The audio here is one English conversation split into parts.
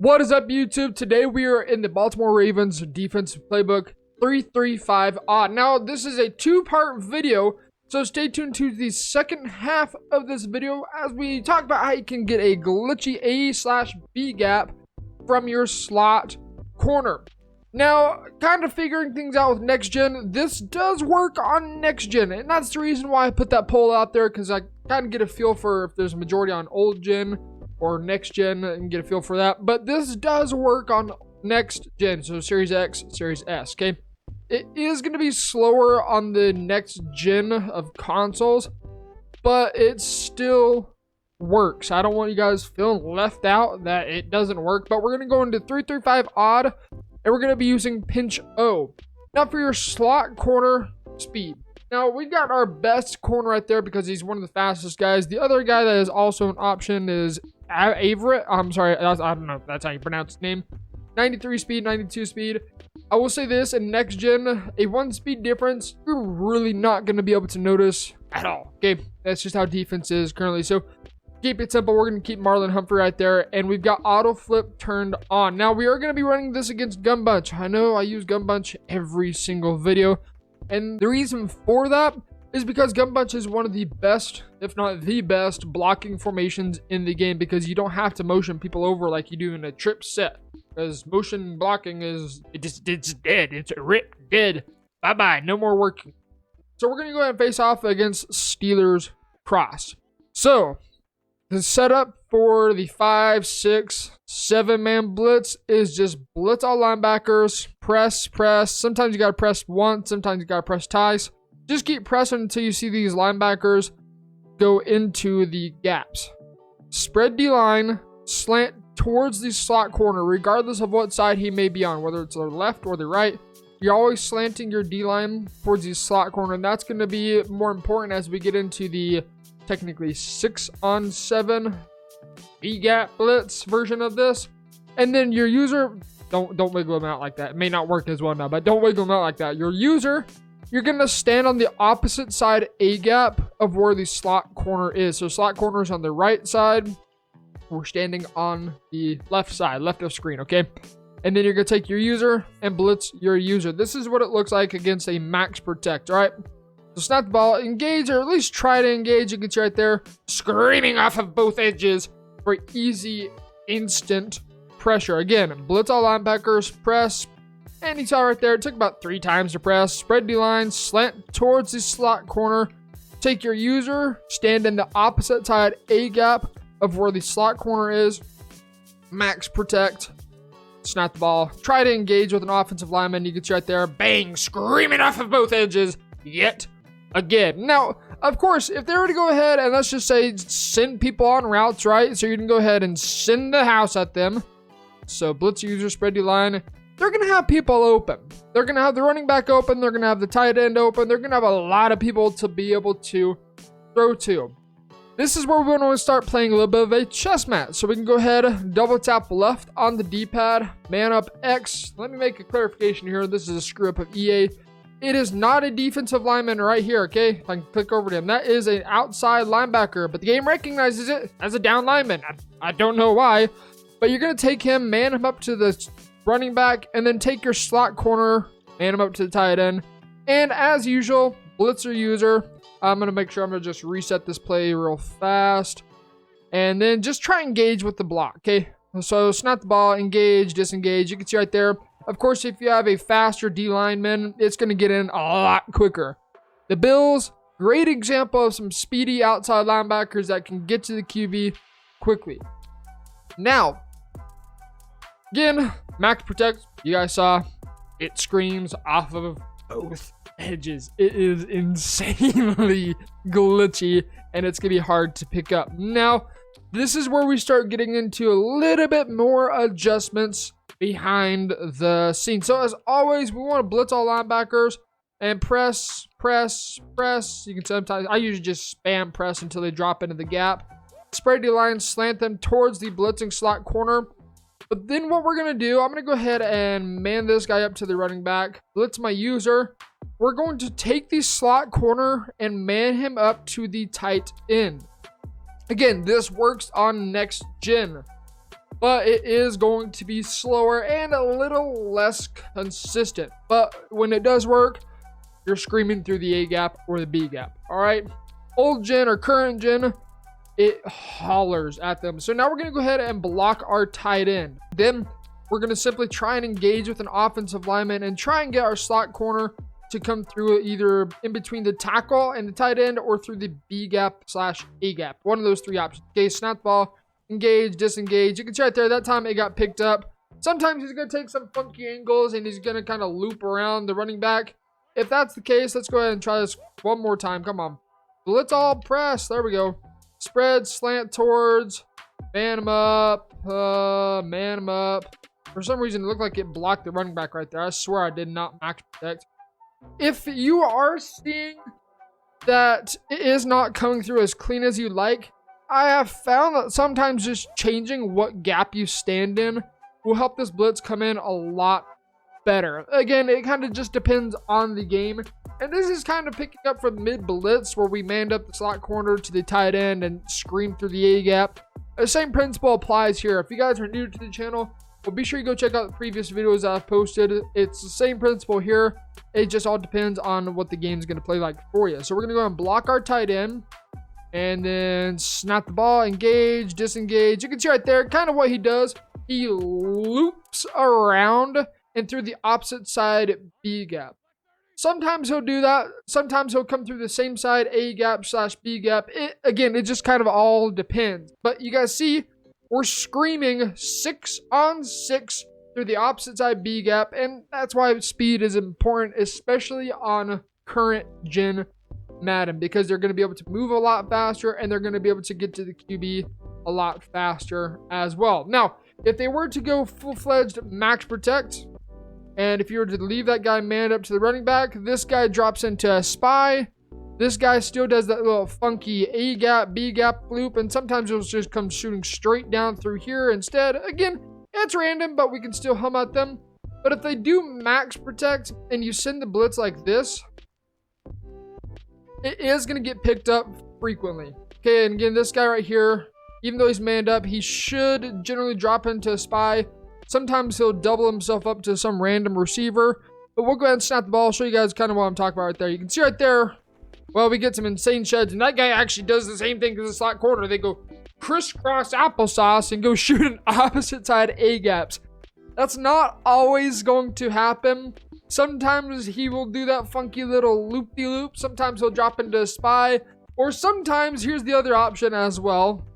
What is up, YouTube? Today we are in the Baltimore Ravens defensive playbook 3-3-5 odd. Now, this is a two-part video, so stay tuned to the second half of this video as we talk about how you can get a glitchy A/B gap from your slot corner. Now, kind of figuring things out with next gen, this does work on next gen, and that's the reason why I put that poll out there, because I kind of get a feel for if there's a majority on old gen or next gen and get a feel for that. But this does work on next gen, so Series X, Series S, okay? It is going to be slower on the next gen of consoles, but it still works. I don't want you guys feeling left out that it doesn't work, but we're going to go into 3-3-5 odd, and we're going to be using pinch O. Now for your slot corner speed. Now, we got our best corner right there because he's one of the fastest guys. The other guy that is also an option is Averett. I'm sorry, I don't know if that's how you pronounce his name. 93 speed, 92 speed. I will say this, in next gen, a 1 speed difference, you're really not going to be able to notice at all. Okay, that's just how defense is currently. So, keep it simple. We're going to keep Marlon Humphrey right there. And we've got auto flip turned on. Now, we are going to be running this against Gun Bunch. I know I use Gun Bunch every single video. And the reason for that is because Gun Bunch is one of the best, if not the best, blocking formations in the game, because you don't have to motion people over like you do in a trip set. Because motion blocking is, it's dead. It's ripped dead. Bye-bye. No more working. So we're going to go ahead and face off against Steelers Cross. So the setup for the 5, 6, 7-man blitz is just blitz all linebackers, press. Sometimes you got to press once, sometimes you got to press twice. Just keep pressing until you see these linebackers go into the gaps. Spread D-line, slant towards the slot corner, regardless of what side he may be on, whether it's the left or the right. You're always slanting your D-line towards the slot corner, and that's going to be more important as we get into the technically 6-on-7 B-gap blitz version of this. And then your user, don't wiggle them out like that. It may not work as well now, but don't wiggle them out like that. Your user, you're going to stand on the opposite side A-gap of where the slot corner is. So slot corner is on the right side. We're standing on the left side, left of screen, okay? And then you're going to take your user and blitz your user. This is what it looks like against a max protect, all right? So snap the ball, engage, or at least try to engage. It gets you right there, screaming off of both edges for easy, instant pressure. Again, blitz all linebackers, press, and you saw right there, it took about 3 times to press. Spread D-line, slant towards the slot corner. Take your user, stand in the opposite side A-gap of where the slot corner is. Max protect, snap the ball. Try to engage with an offensive lineman. You get you right there, bang, screaming off of both edges yet again. Now, of course, if they were to go ahead and let's just say send people on routes, right? So you can go ahead and send the house at them. So blitz user, spread D-line. They're going to have people open. They're going to have the running back open. They're going to have the tight end open. They're going to have a lot of people to be able to throw to. This is where we're going to start playing a little bit of a chess match. So we can go ahead, double tap left on the D-pad, man up X. Let me make a clarification here. This is a screw up of EA. It is not a defensive lineman right here, okay? If I can click over to him. That is an outside linebacker, but the game recognizes it as a down lineman. I don't know why, but you're going to take him, man him up to the running back, and then take your slot corner, man him up to the tight end. And as usual, blitzer user. I'm going to make sure I'm going to just reset this play real fast. And then just try and engage with the block, okay? So snap the ball, engage, disengage. You can see right there. Of course, if you have a faster D lineman, it's going to get in a lot quicker. The Bills, great example of some speedy outside linebackers that can get to the QB quickly. Now, again, max protect, you guys saw, it screams off of both edges. It is insanely glitchy, and it's going to be hard to pick up. Now, this is where we start getting into a little bit more adjustments behind the scene. So as always, we want to blitz all linebackers and press. You can sometimes, I usually just spam press until they drop into the gap. Spread D-line, slant them towards the blitzing slot corner. But then what we're going to do, I'm going to go ahead and man this guy up to the running back. Blitz my user. We're going to take the slot corner and man him up to the tight end. Again, this works on next gen. but it is going to be slower and a little less consistent. But when it does work, you're screaming through the A gap or the B gap. All right, old gen or current gen, it hollers at them. So now we're going to go ahead and block our tight end. Then we're going to simply try and engage with an offensive lineman and try and get our slot corner to come through either in between the tackle and the tight end or through the B gap / A gap. One of those three options. Okay, snap the ball, engage, disengage. You can see right there, that time it got picked up. Sometimes he's going to take some funky angles and he's going to kind of loop around the running back. If that's the case, let's go ahead and try this one more time. Come on. Blitz all press. There we go. Spread, slant towards, man him up, man him up. For some reason, it looked like it blocked the running back right there. I swear I did not max protect. If you are seeing that it is not coming through as clean as you like, I have found that sometimes just changing what gap you stand in will help this blitz come in a lot better. Again, it kind of just depends on the game. And this is kind of picking up from mid blitz where we manned up the slot corner to the tight end and screamed through the A gap. The same principle applies here. If you guys are new to the channel, well, be sure you go check out the previous videos I've posted. It's the same principle here. It just all depends on what the game's going to play like for you. So we're going to go and block our tight end and then snap the ball, engage, disengage. You can see right there kind of what he does. He loops around and through the opposite side B gap. Sometimes he'll do that. Sometimes he'll come through the same side A gap / B gap. Again, it just kind of all depends. But you guys see, we're screaming 6 on 6 through the opposite side B gap, and that's why speed is important, especially on current gen Madden, because they're going to be able to move a lot faster and they're going to be able to get to the QB a lot faster as well. Now, if they were to go full-fledged max protect, and if you were to leave that guy manned up to the running back, this guy drops into a spy. This guy still does that little funky A gap, B gap loop, and sometimes it'll just come shooting straight down through here instead. Again, it's random, but we can still hum at them. But if they do max protect and you send the blitz like this, it is going to get picked up frequently. Okay, and again, this guy right here, even though he's manned up, he should generally drop into a spy. Sometimes he'll double himself up to some random receiver. But we'll go ahead and snap the ball, show you guys kind of what I'm talking about right there. You can see right there, well, we get some insane sheds, and that guy actually does the same thing as the slot corner. They go crisscross applesauce and go shoot an opposite side A gaps. That's not always going to happen. Sometimes he will do that funky little loop-de-loop. Sometimes he'll drop into a spy. Or sometimes, here's the other option as well.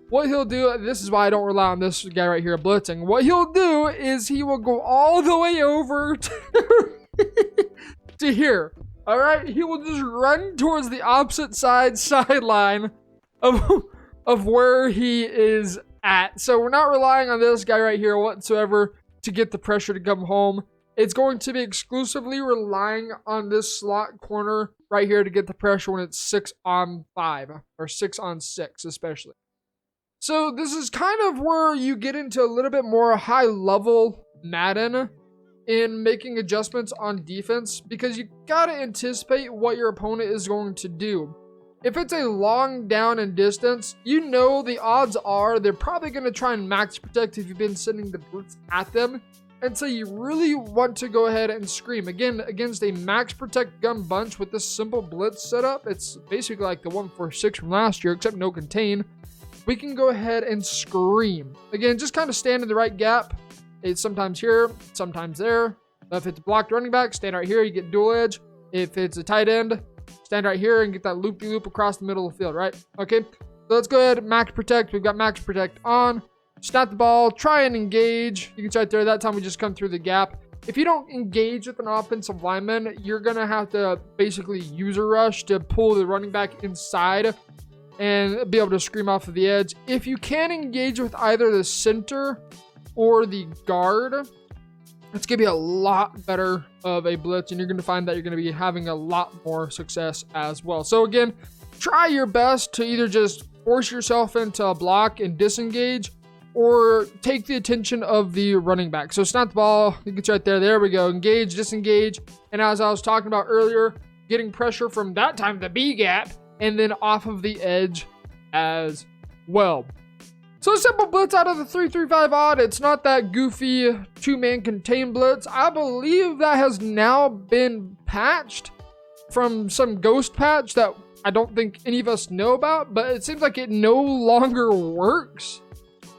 What he'll do, this is why I don't rely on this guy right here blitzing. What he'll do is he will go all the way over to here. All right, he will just run towards the opposite sideline of where he is at. So we're not relying on this guy right here whatsoever to get the pressure to come home. It's going to be exclusively relying on this slot corner right here to get the pressure when it's 6 on 5 or 6 on 6 especially. So this is kind of where you get into a little bit more high level Madden in making adjustments on defense, because you gotta anticipate what your opponent is going to do. If it's a long down and distance, you know the odds are they're probably going to try and max protect if you've been sending the blitz at them. And so you really want to go ahead and scream. Again, against a max protect gun bunch with this simple blitz setup, it's basically like the 146 from last year, except no contain. We can go ahead and scream. Again, just kind of stand in the right gap. It's sometimes here, sometimes there. If it's a blocked running back, stand right here, you get dual edge. If it's a tight end, stand right here and get that loop-de-loop across the middle of the field, right? Okay, so let's go ahead and max protect. We've got max protect on. Snap the ball, try and engage. You can see right there, that time we just come through the gap. If you don't engage with an offensive lineman, you're going to have to basically user rush to pull the running back inside and be able to scream off of the edge. If you can engage with either the center or the guard, it's going to be a lot better of a blitz, and you're going to find that you're going to be having a lot more success as well. So again, try your best to either just force yourself into a block and disengage, or take the attention of the running back. So snap the ball, you can see right there, there we go, engage, disengage, and as I was talking about earlier, getting pressure from that time the B gap, and then off of the edge as well. So a simple blitz out of the 3-3-5 odd. It's not that goofy two-man contain blitz. I believe that has now been patched from some ghost patch that I don't think any of us know about, but it seems like it no longer works.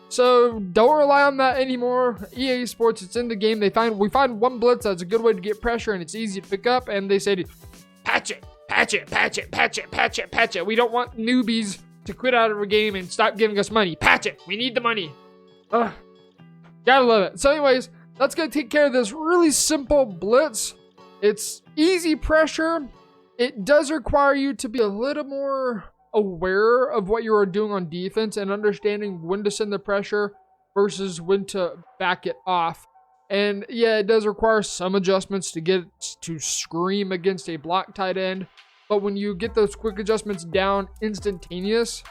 So don't rely on that anymore. EA Sports, it's in the game. We find one blitz that's a good way to get pressure and it's easy to pick up, and they say, patch it, patch it, patch it, patch it, patch it, patch it. We don't want newbies to quit out of a game and stop giving us money. Patch it. We need the money. Ugh. Gotta love it. So anyways, let's go take care of this really simple blitz. It's easy pressure. It does require you to be a little more aware of what you are doing on defense and understanding when to send the pressure versus when to back it off. And yeah, it does require some adjustments to get to scream against a block tight end. But when you get those quick adjustments down instantaneous,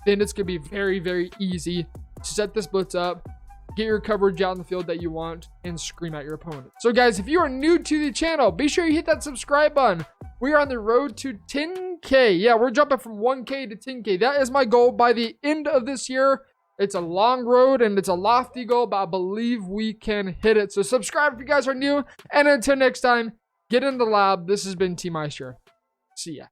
then it's going to be very, very easy to set this blitz up, get your coverage out in the field that you want, and scream at your opponent. So guys, if you are new to the channel, be sure you hit that subscribe button. We are on the road to 10K. Yeah, we're jumping from 1K to 10K. That is my goal by the end of this year. It's a long road and it's a lofty goal, but I believe we can hit it. So subscribe if you guys are new. And until next time, get in the lab. This has been T Meister. See ya.